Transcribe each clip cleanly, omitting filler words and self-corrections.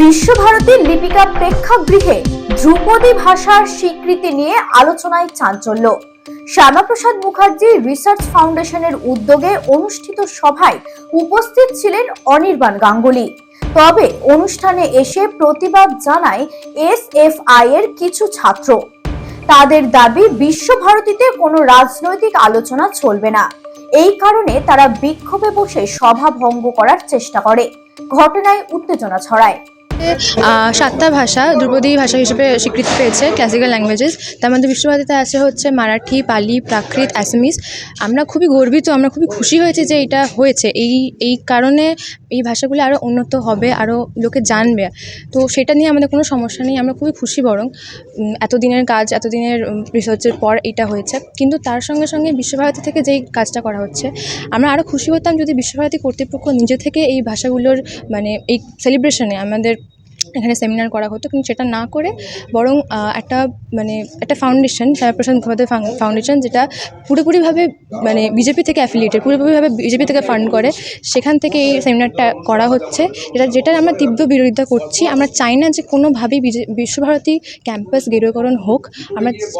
বিশ্বভারতীর লিপিকা প্রেক্ষাগৃহে ধ্রুপদী ভাষার স্বীকৃতি নিয়ে আলোচনায় চাঞ্চল্য। শ্যামাপ্রসাদ মুখার্জি রিসার্চ ফাউন্ডেশনের উদ্যোগে অনুষ্ঠিত সভায় উপস্থিত ছিলেন অনির্বাণ গাঙ্গুলি। তবে অনুষ্ঠানে এসে প্রতিবাদ জানায় এসএফআই এর কিছু ছাত্র। তাদের দাবি বিশ্বভারতীতে কোনো রাজনৈতিক আলোচনা চলবে না। এই কারণে তারা বিক্ষোভে বসে সভা ভঙ্গ করার চেষ্টা করে। ঘটনায় উত্তেজনা ছড়ায়। 7টা ভাষা ধ্রুপদী ভাষা হিসেবে স্বীকৃতি পেয়েছে, ক্লাসিক্যাল ল্যাঙ্গুয়েজেস। তার মধ্যে বিশ্বভারতীতে আছে হচ্ছে মারাঠি, পালি, প্রাকৃত, অ্যাসামিজ। আমরা খুবই গর্বিত, আমরা খুবই খুশি হয়েছি যে এটা হয়েছে। এই কারণে এই ভাষাগুলি আরও উন্নত হবে, আরও লোকে জানবে। তো সেটা নিয়ে আমাদের কোনো সমস্যা নেই, আমরা খুবই খুশি। বরং এতদিনের কাজ, এতদিনের রিসার্চের পর এটা হয়েছে। কিন্তু তার সঙ্গে সঙ্গে বিশ্বভারতী থেকে যেই কাজটা করা হচ্ছে, আমরা আরও খুশি হতাম যদি বিশ্বভারতী কর্তৃপক্ষ নিজে থেকে এই ভাষাগুলোর এই সেলিব্রেশনে আমাদের এখানে সেমিনার করা হতো। কিন্তু সেটা না করে বরং একটা ফাউন্ডেশন, শ্যামাপ্রসাদ মুখোপাধ্যায় ফাউন্ডেশন, যেটা পুরোপুরিভাবে বিজেপি থেকে অ্যাফিলিয়েটেড, পুরোপুরিভাবে বিজেপি থেকে ফান্ড করে, সেখান থেকে এই সেমিনারটা করা হচ্ছে। যেটার আমরা তীব্র বিরোধিতা করছি। আমরা চাই না যে কোনোভাবেই বিশ্বভারতী ক্যাম্পাস গেরুয়াকরণ হোক।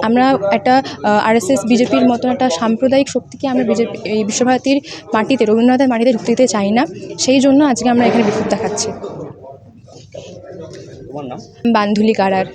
আমরা একটা আরএসএস বিজেপির মতন একটা সাম্প্রদায়িক শক্তিকে আমরা এই বিশ্বভারতীর মাটিতে, রবীন্দ্রনাথের মাটিতে ঢুকতে দিতে চাই না। সেই জন্য আজকে আমরা এখানে বিক্ষোভ দেখাচ্ছি। বান্ধুলি কারার।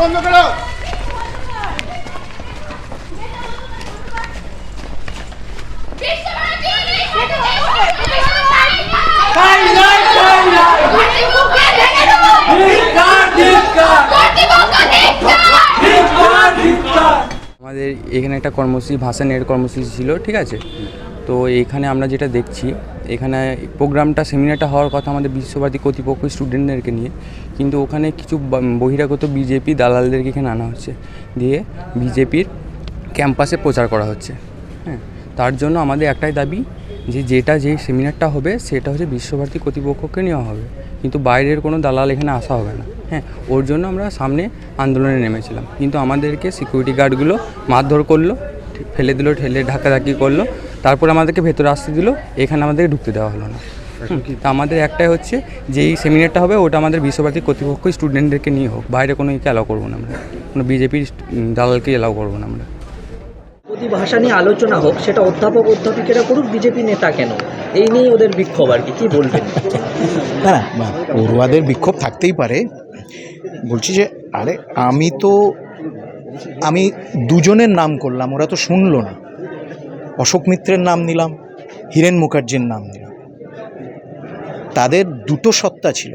বন্ধ করো। আমাদের এখানে একটা কর্মসূচি, ভাষা নেট কর্মসূচি ছিল, ঠিক আছে। তো এখানে আমরা যেটা দেখছি, এখানে প্রোগ্রামটা, সেমিনারটা হওয়ার কথা আমাদের বিশ্বভারতী কর্তৃপক্ষ স্টুডেন্টদেরকে নিয়ে, কিন্তু ওখানে কিছু বহিরাগত বিজেপি দালালদেরকে এখানে আনা হচ্ছে, দিয়ে বিজেপির ক্যাম্পাসে প্রচার করা হচ্ছে। হ্যাঁ, তার জন্য আমাদের একটাই দাবি যে যেই সেমিনারটা হবে সেটা হচ্ছে বিশ্বভারতী কর্তৃপক্ষকে নেওয়া হবে, কিন্তু বাইরের কোনো দালাল এখানে আসা হবে না। হ্যাঁ, ওর জন্য আমরা সামনে আন্দোলনে নেমেছিলাম, কিন্তু আমাদেরকে সিকিউরিটি গার্ডগুলো মারধর করলো, ফেলে দিল, ঠেলে ধাক্কাধাক্কি করলো, তারপর আমাদেরকে ভেতরে আসতে দিল, এখানে আমাদেরকে ঢুকতে দেওয়া হলো না। তা আমাদের একটাই হচ্ছে যে এই সেমিনারটা হবে ওটা আমাদের বিশ্বভারতী কর্তৃপক্ষ স্টুডেন্টদেরকে নিয়ে হোক, বাইরে কোনো একে অ্যালাউ করবো না, আমরা কোনো বিজেপির দালালকে অ্যালাউ করবো না আমরা। যদি ভাষা নিয়ে আলোচনা হোক, সেটা অধ্যাপক অধ্যাপিকেরা করুক, বিজেপি নেতা কেন? এই নিয়ে ওদের বিক্ষোভ আর কি বলবেন? না, পড়ুয়াদের বিক্ষোভ থাকতেই পারে। বলছি যে আমি দুজনের নাম করলাম, ওরা তো শুনলো না। অশোক মিত্রের নাম নিলাম, হীরেন মুখার্জির নাম নিলাম। তাদের দুটো সত্তা ছিল,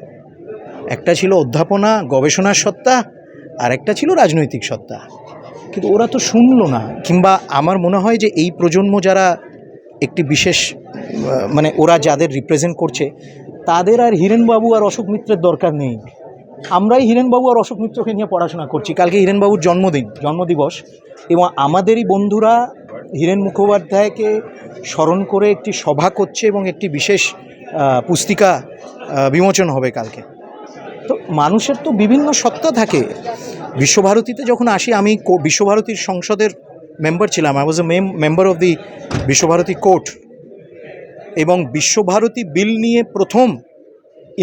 একটা ছিল অধ্যাপনা গবেষণার সত্তা, আর একটা ছিল রাজনৈতিক সত্তা। কিন্তু ওরা তো শুনলো না। কিংবা আমার মনে হয় যে এই প্রজন্ম যারা একটি বিশেষ ওরা যাদের রিপ্রেজেন্ট করছে, তাদের আর হীরেনবাবু আর অশোক মিত্রের দরকার নেই। আমরাই হীরেনবাবু আর অশোক মিত্রকে নিয়ে পড়াশোনা করছি। কালকে হীরেনবাবুর জন্মদিবস, এবং আমাদেরই বন্ধুরা হীরেন মুখোপাধ্যায়কে স্মরণ করে একটি সভা করছে এবং একটি বিশেষ পুস্তিকা বিমোচন হবে কালকে। তো মানুষের তো বিভিন্ন সত্তা থাকে। বিশ্বভারতীতে যখন আসি, আমি বিশ্বভারতীর সংসদের মেম্বার ছিলাম। I was a member of the Visvabharati court. এবং বিশ্বভারতী বিল নিয়ে প্রথম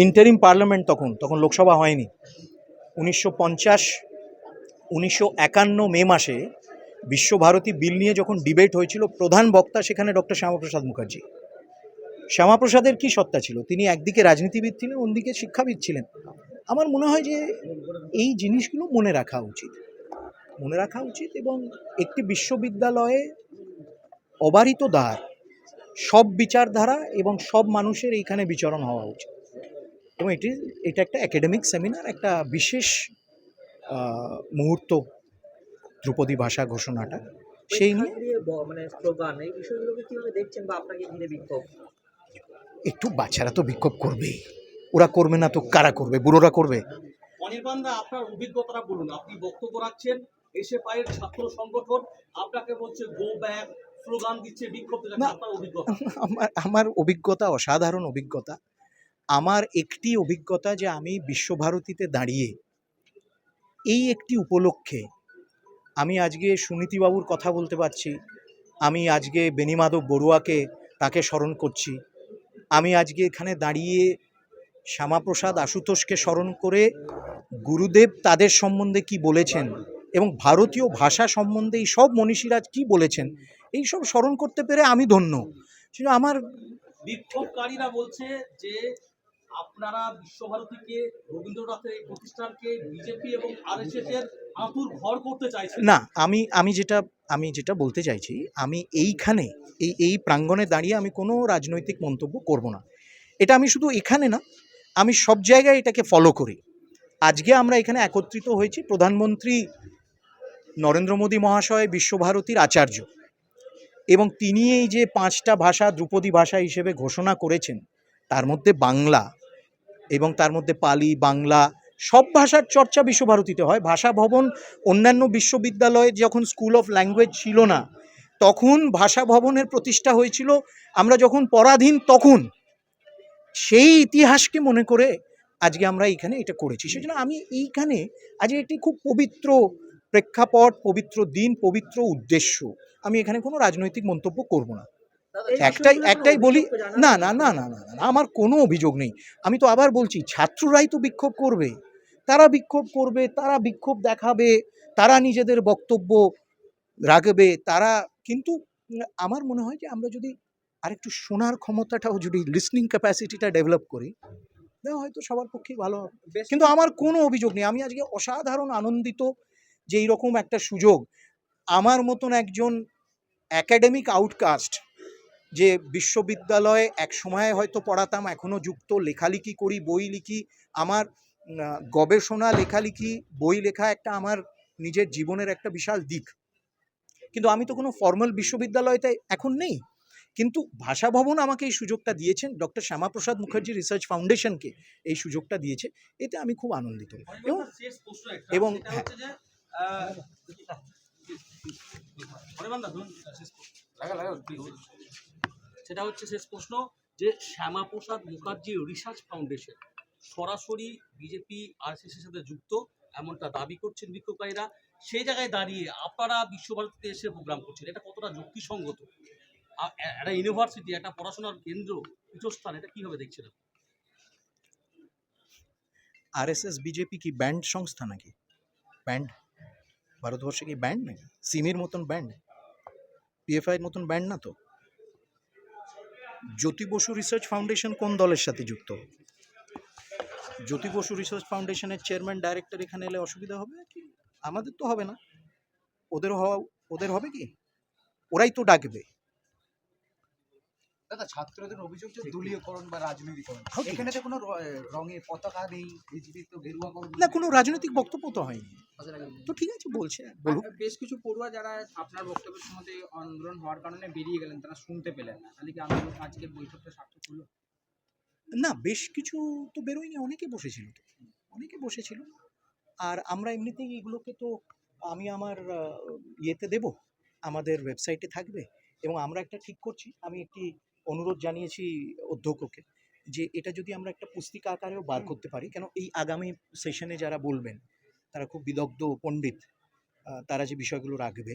ইন্টারিম পার্লামেন্ট, তখন লোকসভা হয়নি, 1951 মে মাসে বিশ্বভারতী বিল নিয়ে যখন ডিবেট হয়েছিল, প্রধান বক্তা সেখানে ডক্টর শ্যামাপ্রসাদ মুখার্জি। শ্যামাপ্রসাদের কী সত্তা ছিল? তিনি একদিকে রাজনীতিবিদ ছিলেন, অন্যদিকে শিক্ষাবিদ ছিলেন। আমার মনে হয় যে এই জিনিসগুলো মনে রাখা উচিত এবং একটি বিশ্ববিদ্যালয়ে অবারিত দ্বার, সব বিচারধারা এবং সব মানুষের এইখানে বিচরণ হওয়া উচিত। এবং এটা একটা একাডেমিক সেমিনার, একটা বিশেষ মুহূর্ত, ধ্রুপদী ভাষা ঘোষণাটা, সেই নিয়ে স্লোগান, এই বিষয়গুলোকে কিভাবে দেখছেন বা আপনাকে ঘিরে বিক্ষোভ? একটু বাচ্চারা তো বিক্ষোভ করবেই, ওরা করবে না তো কারা করবে? বুড়োরা করবে? অনির্বাণ দা, আপনার অভিজ্ঞতাটা বলুন। আপনি বক্তব্য রাখছেন, এসে পায়ের ছাত্র সংগঠন আপনাকে বলছে গো ব্যাক, স্লোগান দিচ্ছে, বিক্ষোভ দিচ্ছে, না। আপনার অভিজ্ঞতা? আমার অভিজ্ঞতা অসাধারণ অভিজ্ঞতা। আমার একটি অভিজ্ঞতা যে আমি বিশ্বভারতীতে দাঁড়িয়ে এই একটি উপলক্ষে আমি আজকে সুনীতিবাবুর কথা বলতে পারছি, আমি আজকে বেণীমাধব বড়ুয়াকে তাকে স্মরণ করছি, আমি আজকে এখানে দাঁড়িয়ে শ্যামাপ্রসাদ আশুতোষকে স্মরণ করে গুরুদেব তাদের সম্বন্ধে কি বলেছেন এবং ভারতীয় ভাষা সম্বন্ধে এই সব মনীষীরা কি বলেছেন এই সব স্মরণ করতে পেরে আমি ধন্য। সেটা আমার বিক্ষোভকারীরা বলছে যে আপনারা বিশ্বভারতীকে, রবীন্দ্রনাথের এই প্রতিষ্ঠানকে বিজেপি এবং আরএসএস এর আঁতুর ঘর করতে চাইছে। না, আমি যেটা বলতে চাইছি, আমি এইখানে এই প্রাঙ্গণে দাঁড়িয়ে আমি কোনো রাজনৈতিক মন্তব্য করব না। এটা আমি শুধু এখানে না, আমি সব জায়গায় এটাকে ফলো করি। আজকে আমরা এখানে একত্রিত হয়েছি, প্রধানমন্ত্রী নরেন্দ্র মোদী মহাশয় বিশ্বভারতীর আচার্য এবং তিনি এই যে 5টা ভাষা ধ্রুপদী ভাষা হিসেবে ঘোষণা করেছেন, তার মধ্যে বাংলা এবং তার মধ্যে পালি, বাংলা সব ভাষার চর্চা বিশ্বভারতীতে হয়। ভাষা ভবন অন্যান্য বিশ্ববিদ্যালয়ে যখন স্কুল অফ ল্যাঙ্গুয়েজ ছিল না তখন ভাষা ভবনের প্রতিষ্ঠা হয়েছিল, আমরা যখন পরাধীন তখন। সেই ইতিহাসকে মনে করে আজকে আমরা এইখানে এটা করেছি। সেজন্য আমি এইখানে আজকে একটি খুব পবিত্র প্রেক্ষাপট, পবিত্র দিন, পবিত্র উদ্দেশ্য, আমি এখানে কোনো রাজনৈতিক মন্তব্য করব না। একটাই বলি, না না না না না না, আমার কোনো অভিযোগ নেই। আমি তো আবার বলছি, ছাত্ররাই তো বিক্ষোভ করবে, তারা বিক্ষোভ করবে, তারা বিক্ষোভ দেখাবে, তারা নিজেদের বক্তব্য রাখবে, তারা কিন্তু আমার মনে হয় যে আমরা যদি আরেকটু শোনার ক্ষমতাটাও যদি লিসনিং ক্যাপাসিটিটা ডেভেলপ করি, তাহলে হয়তো সবার পক্ষেই ভালো হবে। কিন্তু আমার কোনো অভিযোগ নেই। আমি আজকে অসাধারণ আনন্দিত যে এইরকম একটা সুযোগ আমার মতন একজন অ্যাকাডেমিক আউটকাস্ট, যে বিশ্ববিদ্যালয়ে এক সময়ে হয়তো পড়াতাম, এখনও যুক্ত, লেখালেখি করি, বই লিখি, আমার গবেষণা, লেখালেখি, বই লেখা একটা আমার নিজের জীবনের একটা বিশাল দিক। কিন্তু আমি তো কোনো ফর্মাল বিশ্ববিদ্যালয়তে এখন নেই, কিন্তু ভাষা ভবন আমাকে এই সুযোগটা দিয়েছেন, ডক্টর শ্যামাপ্রসাদ মুখার্জি রিসার্চ ফাউন্ডেশনকে এই সুযোগটা দিয়েছে, এতে আমি খুব আনন্দিত। এবং সেটা হচ্ছে শেষ প্রশ্ন, যে শ্যামাপ্রসাদ মুখার্জি রিসার্চ ফাউন্ডেশন সরাসরি বিজেপি আরএসএস এর সাথে যুক্ত এমনটা দাবি করছেন বিক্ষোভকারীরা। সেই জায়গায় দাঁড়িয়ে আপনারা বিশ্বভারতীতে এসে প্রোগ্রাম করছেন, এটা কতটা যুক্তিসঙ্গত? একটা ইউনিভার্সিটি, একটা পড়াশোনার কেন্দ্র, পীঠস্থান, এটা কিভাবে দেখছেন? আরএসএস বিজেপি কি ব্যান্ড সংস্থা নাকি? ব্যান্ড ভারতবর্ষে কি ব্যান্ড নাকি? সিমির মতন ব্যান্ড, পিএফআইয়ের মতন ব্যান্ড না তো। জ্যোতি বসু রিসার্চ ফাউন্ডেশন কোন দলের সাথে যুক্ত? জ্যোতি বসু রিসার্চ ফাউন্ডেশনের চেয়ারম্যান ডাইরেক্টর এখানে এলে অসুবিধা হবে কি? আমাদের তো হবে না, ওদের হবে কি? ওরাই তো ডাকবে। দাদা, ছাত্রদের অভিযোগ যে দলীয়করণ বা রাজনীতিকরণ, এখানে তো কোনো রঙে পতাকা নেই, বিজেপি তো গেরুয়া করণ না, কোনো রাজনৈতিক বক্তব্য তো হয়নি, তো ঠিক আছে বলছে বলুক। বেশ কিছু পড়ুয়া যারা আপনার বক্তব্যের সময় আন্দোলন হওয়ার কারণে বেরিয়ে গেলেন, তারা শুনতে পেলেন না, তাহলে কি আন্দোলন আজকের বৈঠকটা সার্থক হলো? না, বেশ কিছু তো বেরোয়নি, অনেকে বসেছিল। আর আমরা এমনিতেই এগুলোকে তো আমি আমার ইয়েতে দেব, আমাদের ওয়েবসাইটে থাকবে, এবং আমরা একটা ঠিক করছি, আমি একটি অনুরোধ জানিয়েছি অধ্যক্ষকে যে এটা যদি আমরা একটা পুস্তিকা আকারেও বার করতে পারি, কেন এই আগামী সেশনে যারা বলবেন তারা খুব বিদগ্ধ পণ্ডিত, তারা যে বিষয়গুলো রাখবে,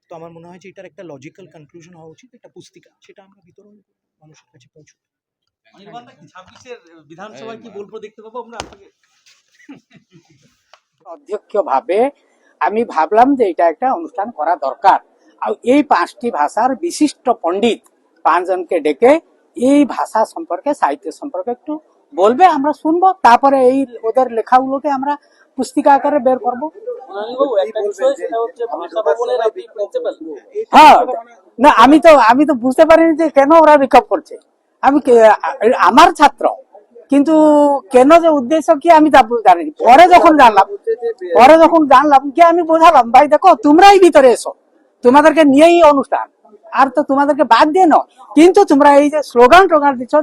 তো আমার মনে হয় যে এটার একটা লজিক্যাল কনক্লুশন হওয়া উচিত, একটা পুস্তিকা, সেটা আমরা বিতরণ মানুষের কাছে পৌঁছবে। বিধানসভায় কি বলবো দেখতে পাবো আমরা আপনাকে? অধ্যক্ষ ভাবে আমি ভাবলাম যে এটা একটা অনুষ্ঠান করা দরকার, আর এই 5টি ভাষার বিশিষ্ট পণ্ডিত 5 জনকে ডেকে এই ভাষা সম্পর্কে, সাহিত্য সম্পর্কে একটু বলবে, আমরা শুনবো, তারপরে এই ওদের লেখাগুলোকে আমরা পুস্তিকা আকারে বের করবো। হ্যাঁ, না আমি তো বুঝতে পারিনি যে কেন ওরা বিক্ষোভ করছে। আমার ছাত্র, কিন্তু কেন যে উদ্দেশ্য কি আমি জানি। পরে যখন জানলাম কি আমি বোঝালাম, ভাই দেখো তোমরাই ভিতরে এসো, তোমাদেরকে নিয়েই অনুষ্ঠান, আর তো তোমাদেরকে বাদ দিয়ে নাও, কিন্তু তোমরা এই যে স্লোগান টোগান দিচ্ছ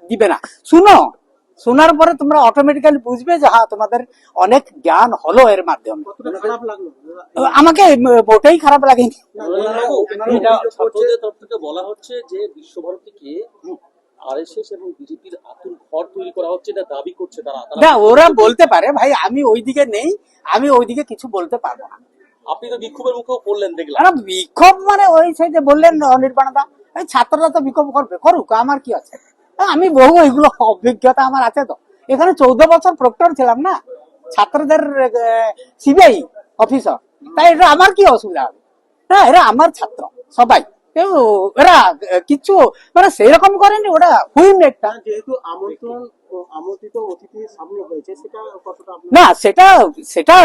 দিবে না, শুনো শোনার পরে তোমরা অটোমেটিক্যালি বুঝবে যে হ্যাঁ তোমাদের অনেক জ্ঞান হলো এর মাধ্যমে। আমাকে মোটেই খারাপ লাগেনি। এটা ছাত্রদের তরফ থেকে বলা হচ্ছে যে বিশ্বভারতীকে আরএসএস এবং বিজেপির আতুর ঘর তৈরি করা হচ্ছে, এটা দাবি করছে তারা। না, ওরা বলতে পারে ভাই, আমি ওইদিকে নেই, আমি ওইদিকে কিছু বলতে পারবো না। আপনি তো বিক্ষোভের মুখেও পড়লেন দেখলাম। আর বিক্ষোভ মানে ওই সেই যে বললেন অনির্বাণ দা, এই ছাত্ররা তো বিক্ষোভ করবে, করুক, আমার কি আছে। আমি বহু এগুলো অভিজ্ঞতা আমার আছে তো, এখানে 14 বছর প্রক্টর ছিলাম না, ছাত্রদের সিবিআই অফিসার, তাই এটা আমার কি অসুবিধা হবে? হ্যাঁ, এরা আমার ছাত্র সবাই, কেউ এরা কিছু মানে সেই রকম করেনি, ওরা হুইম একটা। যেহেতু আমন্ত্রিত অতিথির সামনে হয়েছে, সেটা কতটা না, সেটা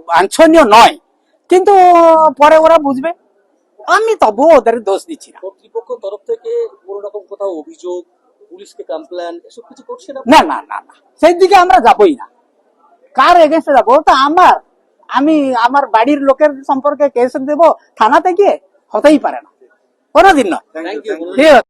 বাঞ্ছনীয় নয়, কিন্তু পরে ওরা বুঝবে। আমি তবুও ওদের দোষ দিচ্ছি না। কর্তৃপক্ষ তরফ থেকে কোনো রকম কোথাও অভিযোগ, পুলিশকে কমপ্লেন, এসব কিছু করছে না? না না না না, সেই দিকে আমরা যাবোই না। কার এগেন্স্টে যাবো? তা আমি আমার বাড়ির লোকের সম্পর্কে কেস দেবো থানাতে গিয়ে? হতেই পারে না, কোনোদিন নয়। Thank you. ঠিক আছে।